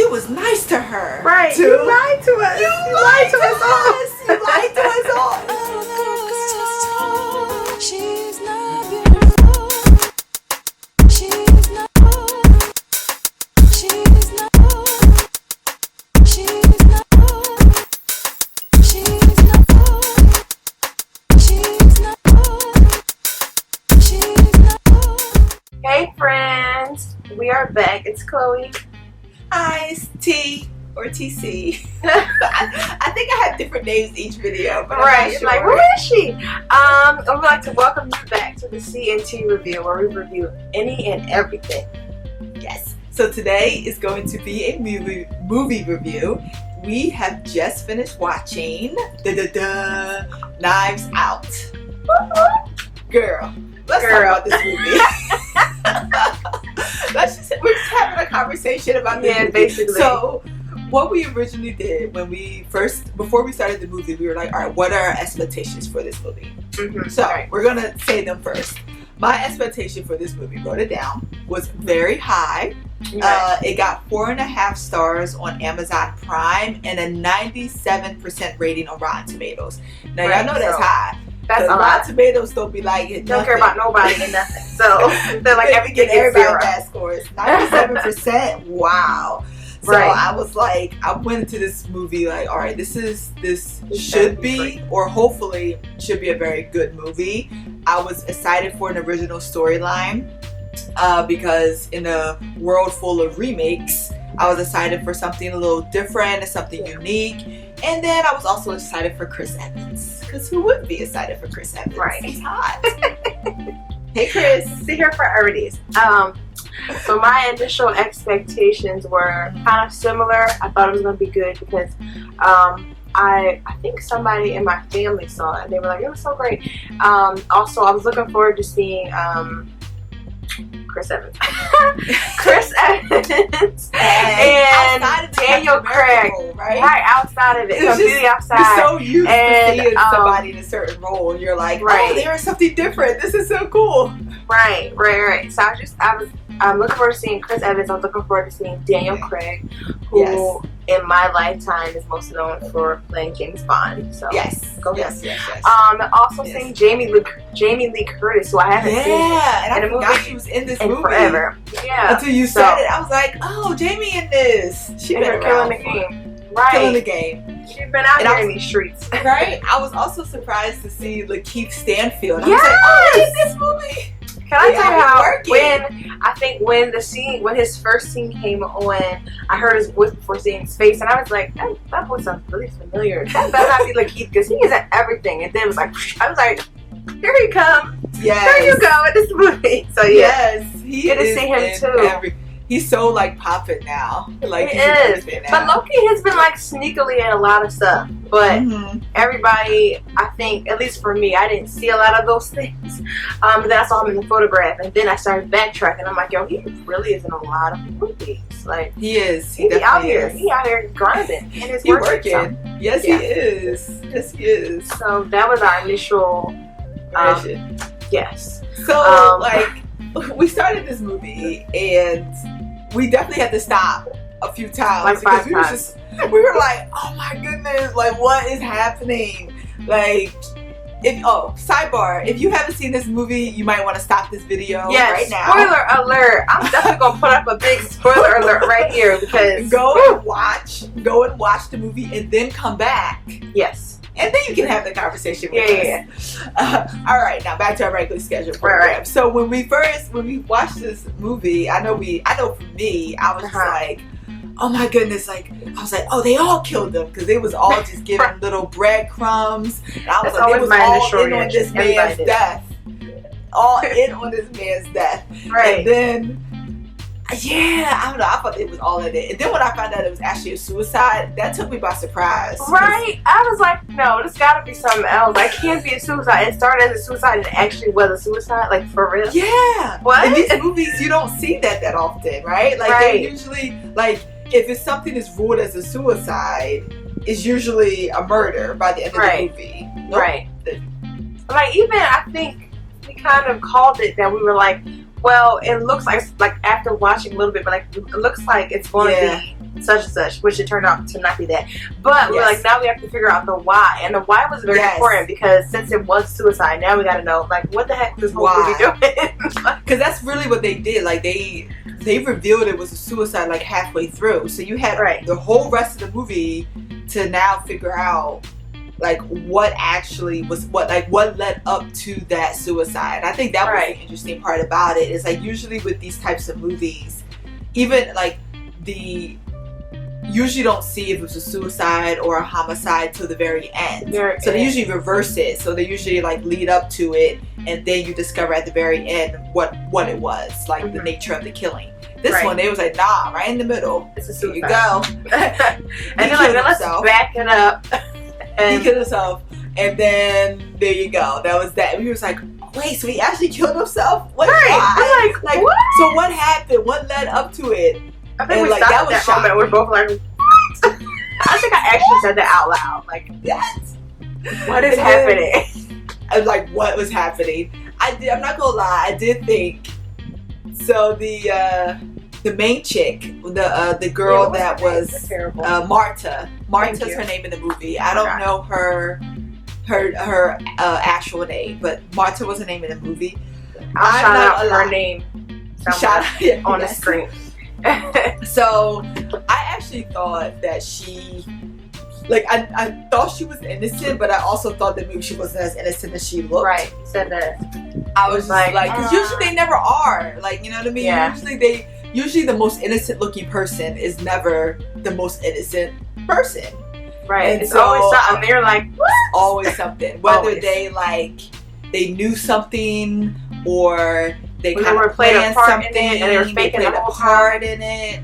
you was nice to her. Right. Too. You lied to us. You lied to us all. You lied to us all. She's not beautiful. She's not. She's not. She's not. She's not. She's not. She's not. Hey friends, we are back. It's Chloe. Hi, it's T or TC. I think I have different names each video, but Right, I'm you're not like, sure. who is she? I would like to welcome you back to the C&T review, where we review any and everything. Yes. So today is going to be a movie review. We have just finished watching Knives Out. Girl, let's talk about this movie. We're just having a conversation about this movie. Basically. So, what we originally did before we started the movie, we were like, all right, what are our expectations for this movie? Mm-hmm. So, we're going to say them first. My expectation for this movie, wrote it down, was very high. Right. It got 4.5 stars on Amazon Prime and a 97% rating on Rotten Tomatoes. Now, y'all know that's high. That's a lot. Rotten Tomatoes don't be like it. Don't care about nobody and nothing. So they're like everything is everybody zero. bad scores. 97%. Wow. So Right. I was like, I went into this movie like, all right, this should be, or hopefully should be, a very good movie. I was excited for an original storyline because in a world full of remakes, I was excited for something a little different and something unique. And then I was also excited for Chris Evans. Because who wouldn't be excited for Chris Evans? Right. He's hot. Hey, Chris. See your priorities. So my initial expectations were kind of similar. I thought it was going to be good because I think somebody in my family saw it and they were like, it was so great. Also, I was looking forward to seeing Chris Evans. Chris Evans and Daniel Craig. Right outside of it. Completely outside. You're so used to seeing somebody in a certain role and you're like, right. Oh, there is something different. This is so cool. Right. So I'm looking forward to seeing Chris Evans. I'm looking forward to seeing Daniel Craig, who in my lifetime is most known for playing James Bond. So yes. Yes. Also seeing Jamie Lee Curtis, who I haven't seen. Yeah, and I in a forgot movie she was in this in movie forever. Yeah. Until you said it, I was like, oh, Jamie in this. She's been killing the game. Right. Killing the game. She's been out here in these streets. Right. I was also surprised to see Lakeith Stanfield. Yes! I was like, oh, he's in this movie. Can I tell you how when his first scene came on, I heard his voice before seeing his face, and I was like, that voice sounds really familiar. That better not be Lakeith because he is at everything. And then it was like, I was like, here he comes. Yes. Here you go in this movie. So yes, he get to is see him in too. He's so popping now. Like he he's in is. everything now. But Loki has been sneakily in a lot of stuff. But everybody, I think, at least for me, I didn't see a lot of those things. But then I saw him in the photograph, and then I started backtracking. I'm like, yo, he really is in a lot of movies. Like he is. He out here. He out here grinding. And he's working. So. Yes, he is. Yes, he is. So that was our initial. Yes. So we started this movie, and we definitely had to stop a few times because we were like, oh my goodness, what is happening? Sidebar, if you haven't seen this movie, you might want to stop this video right now. Spoiler alert. I'm definitely gonna put up a big spoiler alert right here because go and watch the movie and then come back. Yes. And then you can have the conversation with us. All right, now back to our regularly scheduled program. Right. So when we watched this movie, I know for me, I was just like, oh my goodness, I was like, oh, they all killed them because they was all just giving little breadcrumbs. And I was like, they was all in on this man's death. All in on this man's death. Right. And then I don't know, I thought it was all in it. And then when I found out it was actually a suicide, that took me by surprise. Right? I was like, no, this gotta be something else. It can't be a suicide. It started as a suicide and it actually was a suicide, for real. Yeah. What? In these movies, you don't see that often, right? They usually, if it's something that's ruled as a suicide, it's usually a murder by the end of the movie. Nope. Right. Even, I think we kind of called it that we were like, well, it looks like after watching a little bit, but it looks like it's going to be such and such, which it turned out to not be that. But we're like, now we have to figure out the why, and the why was very important because since it was suicide, now we got to know like what the heck this whole movie doing? Because that's really what they did. Like they revealed it was a suicide like halfway through, so you had the whole rest of the movie to now figure out like what actually was what led up to that suicide. I think that was the interesting part about it. Is like usually with these types of movies, even like usually don't see if it was a suicide or a homicide till the very end. So they usually reverse it. So they usually like lead up to it, and then you discover at the very end what it was, like the nature of the killing. This one, they was like, nah, right in the middle. It's a suicide. Here you go. And they're like, let's back it up. And he killed himself, and then there you go. That was that. We was like, wait, so he actually killed himself? What? We're like, what? So what happened? What led up to it? I think we stopped at that moment. We're both like, what? I think I actually said that out loud. Like, yes. What is happening? I was like, what was happening? I'm not gonna lie. I did think. So the main chick, the girl that was Marta. Marta's her name in the movie. I don't know her actual name, but Marta was her name in the movie. I'll shout out her name on the screen. So I actually thought that she, like, I thought she was innocent, but I also thought that maybe she wasn't as innocent as she looked. Right, said that. I was just like, because usually they never are. Like, you know what I mean? Yeah. Usually the most innocent looking person is never the most innocent person. Right. And it's always something. They're like, what? Always something. Whether they knew something or they kind of planned something and they were faking a part in it.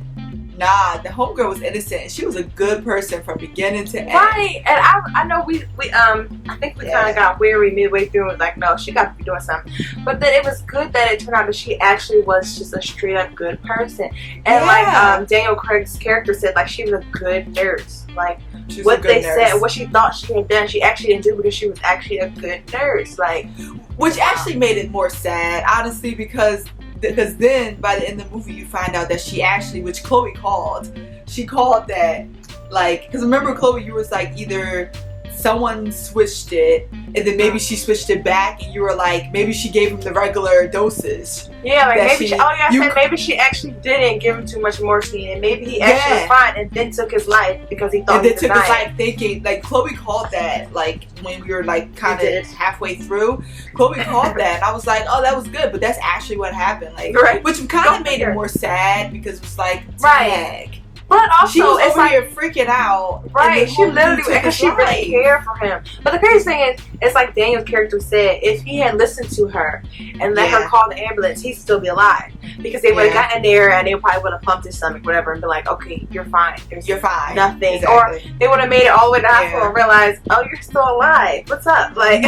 Nah, the homegirl was innocent, and she was a good person from beginning to end. Right, and I know we I think we kind of got weary midway through and was like, no, she got to be doing something. But then it was good that it turned out that she actually was just a straight up good person. And like Daniel Craig's character said, like, she was a good nurse. Like, what they said, what she thought she had done, she actually didn't do because she was actually a good nurse. Like, which actually made it more sad, honestly, because then by the end of the movie you find out that she actually, which Chloe called that, like, because remember Chloe, you was like either someone switched it and then maybe she switched it back and you were like maybe she gave him the regular doses. Yeah, like maybe maybe she actually didn't give him too much morphine and maybe he actually was fine and then took his life because he thought he was dying. And then took his life thinking, like, Chloe called that, like, when we were like kind of halfway through. Chloe called that and I was like, oh, that was good, but that's actually what happened. Like, which kind of made it more sad because it was like, dang. But also, she was over here freaking out. Right, she literally, because she really cared for him. But the crazy thing is, it's like Daniel's character said, if he had listened to her and let her call the ambulance, he'd still be alive. Because they would have gotten there and they probably would have pumped his stomach, whatever, and be like, okay, you're fine. You're fine. Nothing. Exactly. Or they would have made it all the way to the hospital and realized, oh, you're still alive. What's up? Like,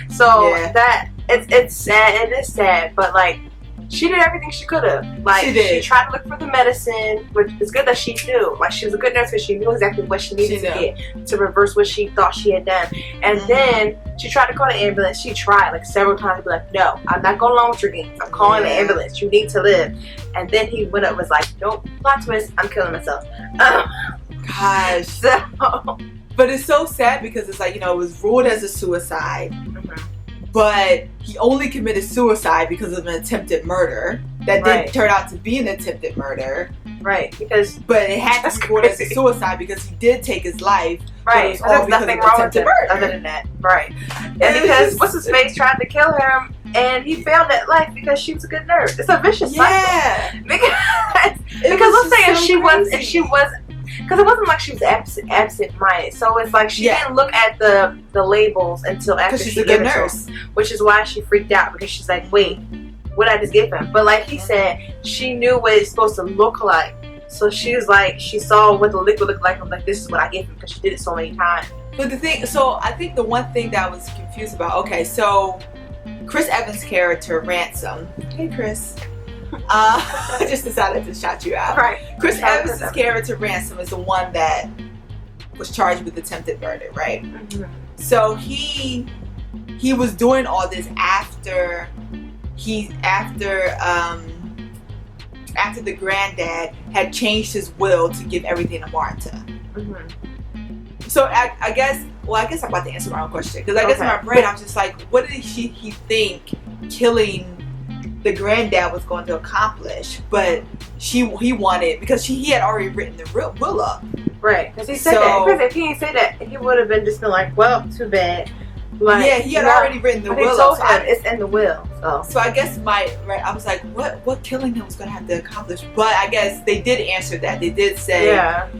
so that, it's sad. It is sad, but like, she did everything she could have. Like, she tried to look for the medicine, which is good that she knew. Like, she was a good nurse because she knew exactly what she needed to get to reverse what she thought she had done. And then she tried to call the ambulance. She tried like several times to be like, no, I'm not going along with your games. I'm calling the ambulance. You need to live. And then he went up and was like, nope, plot twist, I'm killing myself. Gosh. So. But it's so sad because it's like, you know, it was ruled as a suicide. But he only committed suicide because of an attempted murder that didn't turn out to be an attempted murder. Right, but it had to be ruled as a suicide because he did take his life. Right, so there's nothing wrong with it other than that. Right, and because what's his face tried to kill him and he failed at life because she was a good nurse. It's a vicious cycle. Because let's say if she was. Because it wasn't like she was absent-minded. So it's like she didn't look at the labels until after she gave it to him. Which is why she freaked out. Because she's like, wait, what did I just give him? But like he said, she knew what it's supposed to look like. So she was like, she saw what the liquid looked like. I'm like, this is what I gave him. Because she did it so many times. But I think the one thing that I was confused about. Okay, so Chris Evans' character, Ransom. Hey, Chris. I just decided to shout you out. Right. Chris Evans' character Ransom is the one that was charged with attempted murder, right? So he was doing all this after after the granddad had changed his will to give everything to Marta. So I guess I'm about to answer my own question, because I guess in my brain I was just like, what did he think killing the granddad was going to accomplish? But he wanted, because he had already written the will up. Right, because he said that. Because if he didn't say that, he would have been just been like, well, too bad. Like, yeah, he had already written the will up. So it's in the will. So I guess I was like, what killing him was going to have to accomplish? But I guess they did answer that. They did say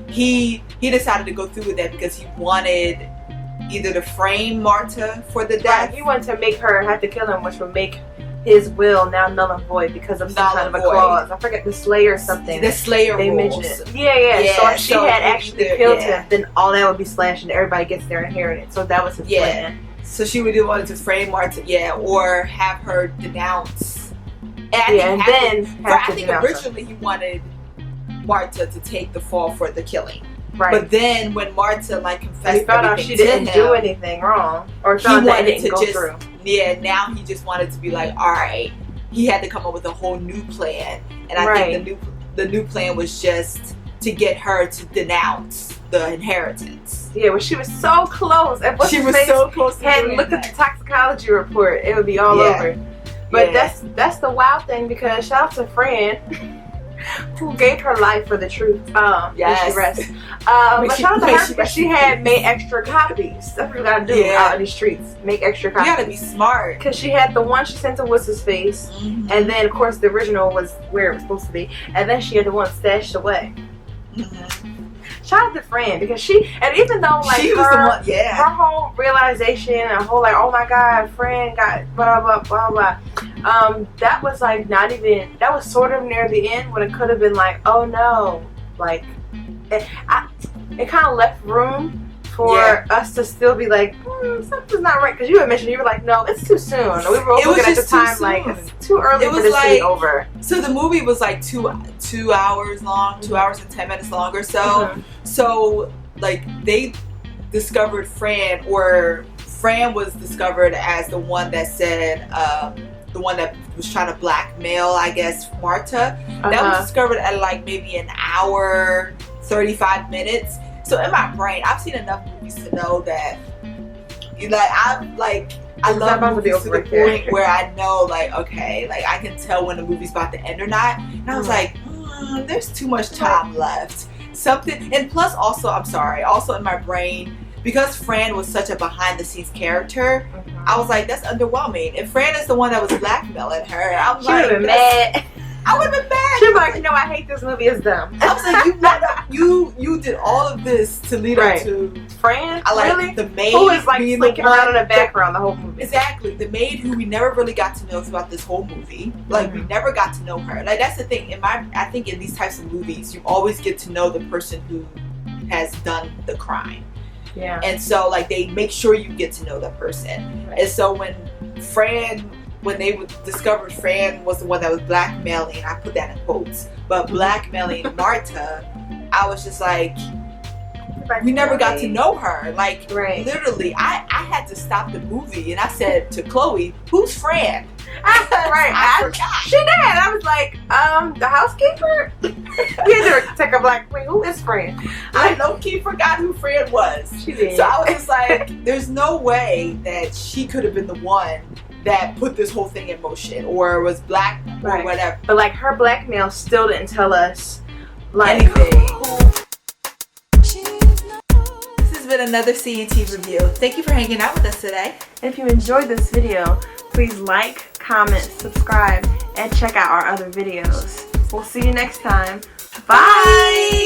he decided to go through with that because he wanted either to frame Marta for the death. Right, he wanted to make her have to kill him, which would make his will now null and void because of some kind of a clause. I forget, the Slayer something. The Slayer they rules. mentioned it. Yeah. So if she had actually killed him, then all that would be slashed and everybody gets their inheritance. So that was his plan. So she would have wanted to frame Marta, or have her denounce. And I think originally he wanted Marta to take the fall for the killing. Right. But then when Marta confessed, he found out she didn't do anything wrong, or he wanted to just through. Yeah. Now he just wanted to be like, all right. He had to come up with a whole new plan, and I think the new plan was just to get her to denounce the inheritance. Yeah, when she was so close. And she was so close to hadn't looked at the toxicology report, it would be all over. But that's the wild thing, because shout out to Fran, who gave her life for the truth. Yes. She rests. But shout out to her because she had made extra copies. That's what you gotta do out in the streets. Make extra copies. You gotta be smart. Because she had the one she sent to What's His Face, and then of course the original was where it was supposed to be, and then she had the one stashed away. Shout out to Fran, because and even though she was the one, her whole realization and whole oh my god, Fran got blah blah blah blah, that was not even, that was sort of near the end when it could have been oh no, it kind of left room for us to still be something's not right, because you had mentioned, you were like, no, it's too soon. We were looking at the time it's too early for this to be over. So the movie was 2 hours long, 2 hours and 10 minutes long or so. So they discovered Fran, or Fran was discovered as the one that said, the one that was trying to blackmail, I guess, Marta. That was discovered at maybe an hour, 35 minutes. So in my brain, I've seen enough movies to know that, I love movies to the point where I know, okay, I can tell when the movie's about to end or not. And I was like, there's too much time left. Something, and plus also in my brain, because Fran was such a behind-the-scenes character, I was like, that's underwhelming. If Fran is the one that was blackmailing her, I was mad. I would have been mad. She'd be like, I hate this movie, it's dumb. I was like, you did all of this to lead up to Fran? Really? The maid who is slinking around in the background the whole movie. Exactly. The maid who we never really got to know throughout this whole movie. We never got to know her. That's the thing. I think in these types of movies, you always get to know the person who has done the crime. Yeah. And so they make sure you get to know that person. Right. And so when they discovered Fran was the one that was blackmailing, I put that in quotes, but blackmailing Marta, I was just we never got to know her. Literally, I had to stop the movie and I said to Chloe, who's Fran? I forgot. She did. I was like, the housekeeper? We had to take a wait, who is Fran? I low-key forgot who Fran was. She did. So I was just there's no way that she could have been the one that put this whole thing in motion, or was black, or whatever. But her blackmail still didn't tell us anything. This has been another CNT review. Thank you for hanging out with us today. If you enjoyed this video, please like, comment, subscribe, and check out our other videos. We'll see you next time. Bye!